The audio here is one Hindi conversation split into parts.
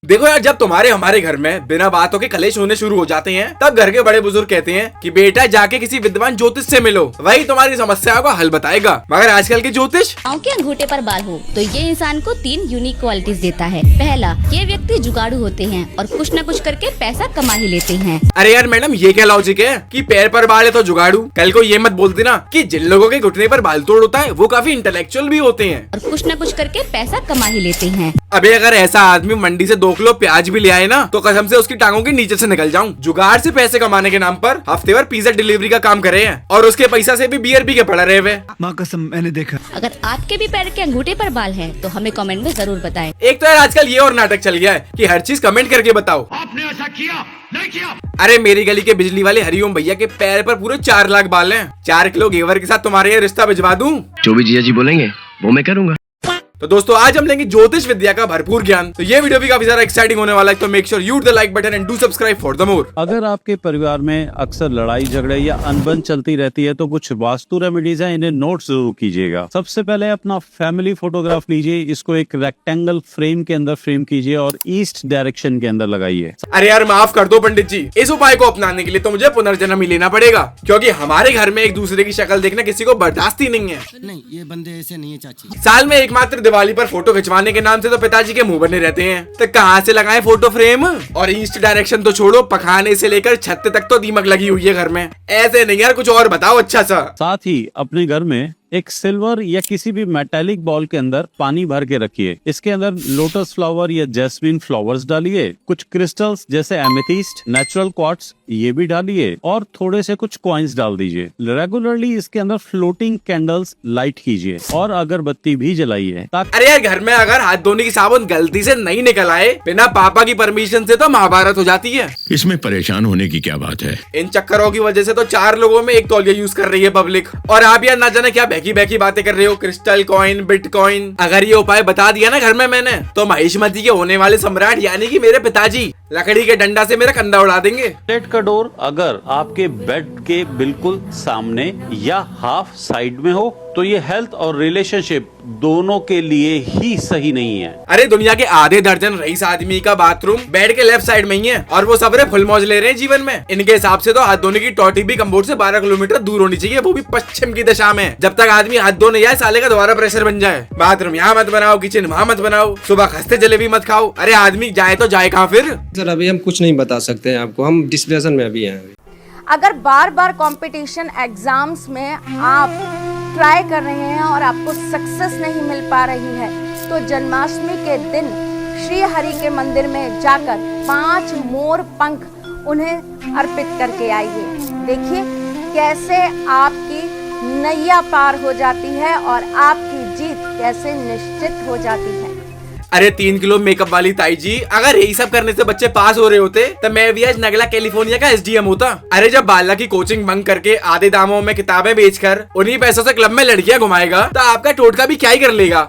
देखो यार, जब तुम्हारे हमारे घर में बिना बातों के कलेश होने शुरू हो जाते हैं, तब घर के बड़े बुजुर्ग कहते हैं कि बेटा जाके किसी विद्वान ज्योतिष से मिलो, वही तुम्हारी समस्या का हल बताएगा। मगर आजकल के ज्योतिष पाँव के अंगूठे पर बाल हो तो ये इंसान को 3 यूनिक क्वालिटीज देता है। पहला, ये व्यक्ति जुगाड़ू होते हैं और कुछ न कुछ करके पैसा कमा ही लेते हैं। अरे यार मैडम, ये क्या लॉजिक है कि पैर पर बाल है तो जुगाड़ू? कल को ये मत बोल देना कि जिन लोगों के घुटने पर बाल तोड़ होता है वो काफी इंटेलेक्चुअल भी होते हैं और कुछ न कुछ करके पैसा कमा ही लेते हैं। अबे अगर ऐसा आदमी मंडी से 2 किलो प्याज भी ले आए ना, तो कसम से उसकी टांगों के नीचे से निकल जाऊं। जुगाड़ से पैसे कमाने के नाम पर हफ्ते भर पिज्जा डिलीवरी का काम कर रहे हैं और उसके पैसा से भी बियर पी के पड़ा रहे हुए। माँ कसम, मैंने देखा। अगर आपके भी पैर के अंगूठे पर बाल हैं तो हमें कमेंट में जरूर बताएं। एक तो यार आजकल ये और नाटक चल गया है कि हर चीज कमेंट करके बताओ। आपने ऐसा किया नहीं किया? अरे मेरी गली के बिजली वाले हरिओम भैया के पैर पर पूरे 4 लाख बाल हैं। 4 किलो घेवर के साथ तुम्हारे ये रिश्ता भिजवा दूं? जो भी जिया जी बोलेंगे वो मैं करूंगा। तो दोस्तों आज हम लेंगे ज्योतिष विद्या का भरपूर ज्ञान। तो ये वीडियो भी काफी ज्यादा एक्साइटिंग होने वाला है, तो make sure you hit the like button and do subscribe for the more. अगर आपके परिवार में अक्सर लड़ाई झगड़े या अनबन चलती रहती है तो कुछ वास्तु रेमेडीज हैं, इन्हें नोट जरूर कीजिएगा। सबसे पहले अपना फैमिली फोटोग्राफ लीजिए, इसको एक रेक्टेंगल फ्रेम के अंदर फ्रेम कीजिए और ईस्ट डायरेक्शन के अंदर लगाइए। अरे यार माफ कर दो पंडित जी, इस उपाय को अपनाने के लिए तो मुझे पुनर्जन्म ही लेना पड़ेगा, क्योंकि हमारे घर में एक दूसरे की शक्ल देखना किसी को बर्दाश्त ही नहीं है। नहीं, ये बंदे ऐसे नहीं है चाची। साल में एकमात्र दिवाली पर फोटो खिंचवाने के नाम से तो पिताजी के मुंह बने रहते हैं, तो कहाँ से लगाएं फोटो फ्रेम? और ईस्ट डायरेक्शन तो छोड़ो, पखाने से लेकर छत तक तो दीमक लगी हुई है घर में। ऐसे नहीं यार, कुछ और बताओ अच्छा सा। साथ ही अपने घर में एक सिल्वर या किसी भी मेटालिक बॉल के अंदर पानी भर के रखिए। इसके अंदर लोटस फ्लावर या जैस्मिन फ्लावर्स डालिए, कुछ क्रिस्टल्स जैसे एमेथिस्ट, नेचुरल क्वार्ट्स ये भी डालिए और थोड़े से कुछ कॉइन्स डाल दीजिए। रेगुलरली इसके अंदर फ्लोटिंग कैंडल्स लाइट कीजिए और अगरबत्ती भी जलाइए। अरे यार घर में अगर हाथ धोने की साबुन गलती से नहीं निकल आए बिना पापा की परमिशन से, तो महाभारत हो जाती है। इसमें परेशान होने की क्या बात है? इन चक्करों की वजह से तो 4 लोगों में एक तौलिया यूज कर रही है पब्लिक, और आप यार ना जाने क्या बहकी बातें कर रहे हो। क्रिस्टल कॉइन, बिटकॉइन, अगर ये उपाय बता दिया ना घर में मैंने, तो महिष्मती के होने वाले सम्राट यानी कि मेरे पिताजी लकड़ी के डंडा से मेरा कंधा उड़ा देंगे। बेड का डोर अगर आपके बेड के बिल्कुल सामने या हाफ साइड में हो तो ये हेल्थ और रिलेशनशिप दोनों के लिए ही सही नहीं है। अरे दुनिया के आधे दर्जन रईस आदमी का बाथरूम बेड के लेफ्ट साइड में ही है और वो सबरे फुल मौज ले रहे हैं जीवन में। इनके हिसाब से तो हाथ धोने की टोटी भी कम्बोर्ड से 12 किलोमीटर दूर होनी चाहिए, वो भी पश्चिम की दिशा में। जब तक आदमी हाथ धोने जाए साले का दोबारा प्रेशर बन जाए। बाथरूम यहाँ मत बनाओ, किचन वहाँ मत बनाओ, सुबह खस्ते जलेबी मत खाओ। अरे आदमी जाए तो जाए कहाँ फिर? सर अभी हम कुछ नहीं बता सकते हैं आपको, हम डिस्कशन में अभी हैं। अगर बार बार कंपटीशन एग्जाम्स में आप ट्राई कर रहे हैं और आपको सक्सेस नहीं मिल पा रही है, तो जन्माष्टमी के दिन श्री हरि के मंदिर में जाकर 5 मोर पंख उन्हें अर्पित करके आइए। देखिए कैसे आपकी नैया पार हो जाती है और आपकी जीत कैसे निश्चित हो जाती है। अरे 3 किलो मेकअप वाली ताई जी, अगर यही सब करने से बच्चे पास हो रहे होते तो मैं भी आज नगला कैलिफोर्निया का SDM होता। अरे जब बाला की कोचिंग बंक करके आधे दामों में किताबें बेचकर उन्हीं पैसों से क्लब में लड़कियां घुमाएगा, तो आपका टोटका भी क्या ही कर लेगा।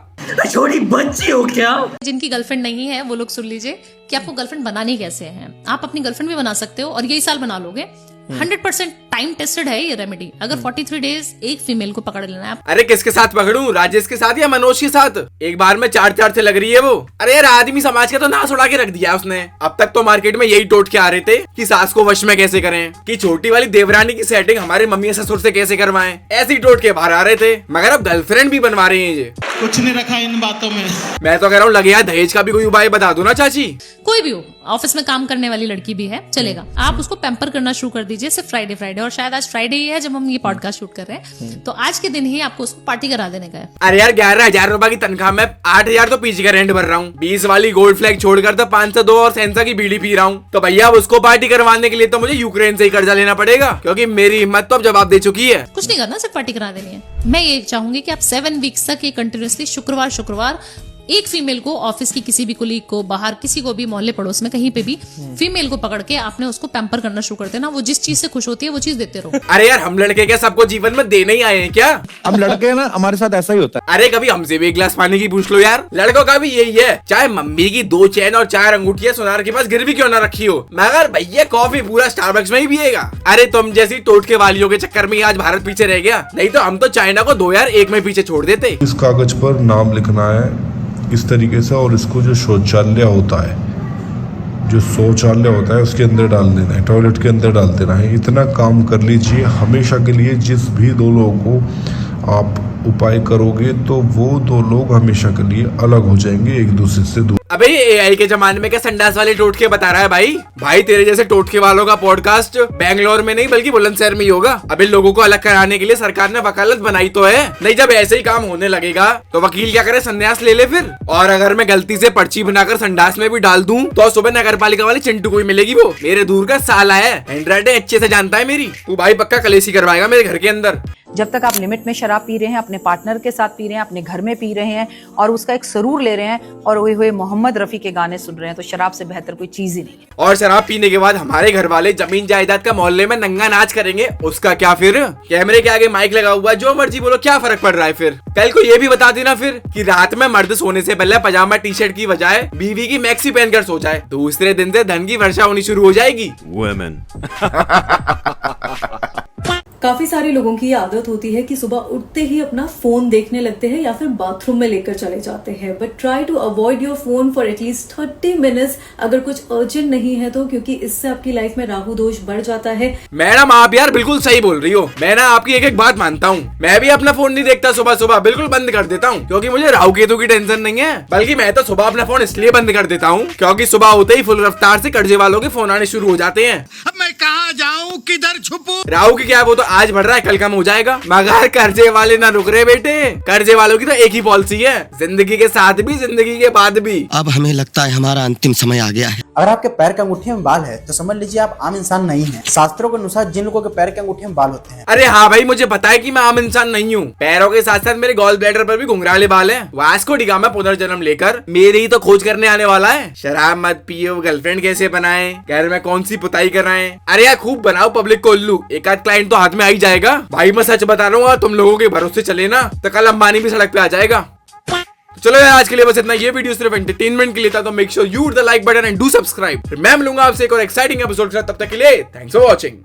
छोटी बच्ची हो क्या? जिनकी गर्लफ्रेंड नहीं है वो लोग सुन लीजिए कि आपको गर्लफ्रेंड बनानी कैसे है। आप अपनी गर्लफ्रेंड भी बना सकते हो और यही साल बना लोगे। 100% टाइम टेस्टेड है ये रेमेडी। अगर 43 डेज एक फीमेल को पकड़ लेना है। अरे किसके साथ पकड़ूं, राजेश के साथ या मनोज के साथ? एक बार में 4 से लग रही है वो। अरे यार आदमी समाज का तो नाश उड़ा के रख दिया उसने। अब तक तो मार्केट में यही टोटके आ रहे थे कि सास को वश में कैसे करें, कि छोटी वाली देवरानी की सेटिंग हमारे मम्मी ससुर से कैसे करवाएं। ऐसे ही टोटके बाहर आ रहे थे, मगर अब गर्लफ्रेंड भी बनवा रहे हैं ये। कुछ नहीं रखा इन बातों में। मैं तो कह रहा हूँ लगे यार दहेज का भी कोई उपाय बता दो ना चाची। कोई भी हो, ऑफिस में काम करने वाली लड़की भी है चलेगा, आप उसको पैम्पर करना शुरू कर दीजिए सिर्फ फ्राइडे, और शायद आज फ्राइडे ही है जब हम ये पॉडकास्ट शूट कर रहे हैं, तो आज के दिन ही आपको उसको पार्टी करा देने का है। अरे यार 11,000 रुपए की तनख्वाह में 8,000 तो पीजी का रेंट भर रहा हूँ, 20 वाली गोल्ड फ्लैग छोड़कर तो 502 और सेंसा की बीड़ी पी रहा हूँ। तो भैया उसको पार्टी करवाने के लिए तो मुझे यूक्रेन से ही कर्जा लेना पड़ेगा, क्योंकि मेरी हिम्मत तो अब जवाब दे चुकी है। कुछ नहीं करना, सिर्फ पार्टी करा देनी है। मैं ये चाहूंगी कि आप 7 वीक्स तक ये कंटिन्यूअसली शुक्रवार एक फीमेल को, ऑफिस की किसी भी कुलीग को, बाहर किसी को भी, मोहल्ले पड़ोस में कहीं पे भी फीमेल को पकड़ के आपने उसको पैम्पर करना शुरू कर देना। वो जिस चीज से खुश होती है वो चीज देते रहो। अरे यार हम लड़के क्या सबको जीवन में देने ही आए हैं क्या? हम लड़के ना, हमारे साथ ऐसा ही होता है। अरे कभी हमसे भी एक गिलास पानी की पूछ लो यार। लड़कों का भी यही है, चाहे मम्मी की 2 चैन और 4 अंगूठियां सुनार के पास गिरवी क्यों ना रखी हो, मगर भैया कॉफी पूरा स्टारबक्स में ही पिएगा। अरे तुम जैसी टोटके वालियों के चक्कर में आज भारत पीछे रह गया, नहीं तो हम तो चाइना को 2001 में पीछे छोड़ देते। इस कागज पर नाम लिखना है इस तरीके से, और इसको जो शौचालय होता है जो शौचालय होता है उसके अंदर डाल देना है, टॉयलेट के अंदर डाल देना है। इतना काम कर लीजिए हमेशा के लिए। जिस भी दो लोगों को आप उपाय करोगे तो वो दो लोग हमेशा के लिए अलग हो जाएंगे एक दूसरे से दूर। अबे ये एआई के जमाने में क्या संडास वाले टोटके बता रहा है भाई तेरे जैसे टोटके वालों का पॉडकास्ट बैंगलोर में नहीं बल्कि बुलंदशहर में ही होगा। अबे लोगों को अलग कराने के लिए सरकार ने वकालत बनाई तो है, नहीं जब ऐसे ही काम होने लगेगा तो वकील क्या करे, संन्यास ले ले फिर। और अगर मैं गलती से पर्ची बनाकर संडास में भी डाल दूं तो सुबह नगर पालिका वाले चिंटू को ही मिलेगी, वो मेरे दूर का साला है, हैंडराइटिंग अच्छे से जानता है मेरी। तू भाई पक्का कलेसी करवाएगा मेरे घर के अंदर। जब तक आप लिमिट में शराब पी रहे हैं, अपने पार्टनर के साथ पी रहे हैं, अपने घर में पी रहे हैं और उसका एक सरूर ले रहे हैं और ओए होए मोहम्मद रफी के गाने सुन रहे हैं, तो शराब से बेहतर कोई चीज ही नहीं है। और शराब पीने के बाद हमारे घर वाले जमीन जायदाद का मोहल्ले में नंगा नाच करेंगे, उसका क्या फिर? कैमरे के आगे माइक लगा हुआ, जो मर्जी बोलो, क्या फर्क पड़ रहा है फिर? कल को ये भी बता देना फिर कि रात में मर्द सोने से पहले पजामा टी शर्ट की बजाय बीवी की मैक्सी पहनकर सो जाए, दूसरे दिन से धन की वर्षा होनी शुरू हो जाएगी। वुमेन। काफी सारे लोगों की आदत होती है कि सुबह उठते ही अपना फोन देखने लगते हैं या फिर बाथरूम में लेकर चले जाते हैं, but try to avoid your phone for at least 30 minutes अगर कुछ अर्जेंट नहीं है तो, क्योंकि इससे आपकी लाइफ में राहु दोष बढ़ जाता है। मैडम आप यार बिल्कुल सही बोल रही हो, मैं ना आपकी एक एक बात मानता हूँ। मैं भी अपना फोन नहीं देखता सुबह सुबह, बिल्कुल बंद कर देता हूँ, क्योंकि मुझे राहु केतु की टेंशन नहीं है। बल्कि मैं तो सुबह अपना फोन इसलिए बंद कर देता हूँ क्योंकि सुबह होते ही फुल रफ्तार से कर्जे वालों के फोन आने शुरू हो जाते हैं। अब मैं कहाँ जाऊँ, किधर छुपूं? राहु की क्या, वो तो आज बढ़ रहा है कल कम हो जाएगा, मगर कर्जे वाले ना रुक रहे बेटे। कर्जे वालों की तो एक ही पॉलिसी है, जिंदगी के साथ भी जिंदगी के बाद भी। अब हमें लगता है हमारा अंतिम समय आ गया है। अगर आपके पैर के अंगूठे में बाल है तो समझ लीजिए आप आम इंसान नहीं हैं। शास्त्रों के अनुसार जिन लोगों के पैर के अंगूठे में बाल होते हैं। अरे हाँ भाई, मुझे पता है कि मैं आम इंसान नहीं हूँ। पैरों के साथ साथ मेरे गॉल ब्लैडर पर भी घुंघराले बाल हैं। वास्को डी गामा पुनर्जन्म लेकर मेरी ही तो खोज करने आने वाला है। शराब मत पियो, गर्लफ्रेंड कैसे बनाए, घर में कौन सी पुताई कराएं। अरे यार खूब बनाओ पब्लिक को उल्लू, एक आध क्लाइंट तो हाथ में आ ही जाएगा। भाई मैं सच बता रहा हूँ, तुम लोगों के भरोसे चले ना तो कल अंबानी भी सड़क पे आ जाएगा। चलो यार आज के लिए बस इतना। ये वीडियो सिर्फ एंटरटेनमेंट के लिए था, तो make sure you hit the like button and do subscribe. मैं मिलूंगा आपसे एक और एक्साइटिंग एपिसोड के साथ, तब तक के लिए थैंक्स फॉर वॉचिंग।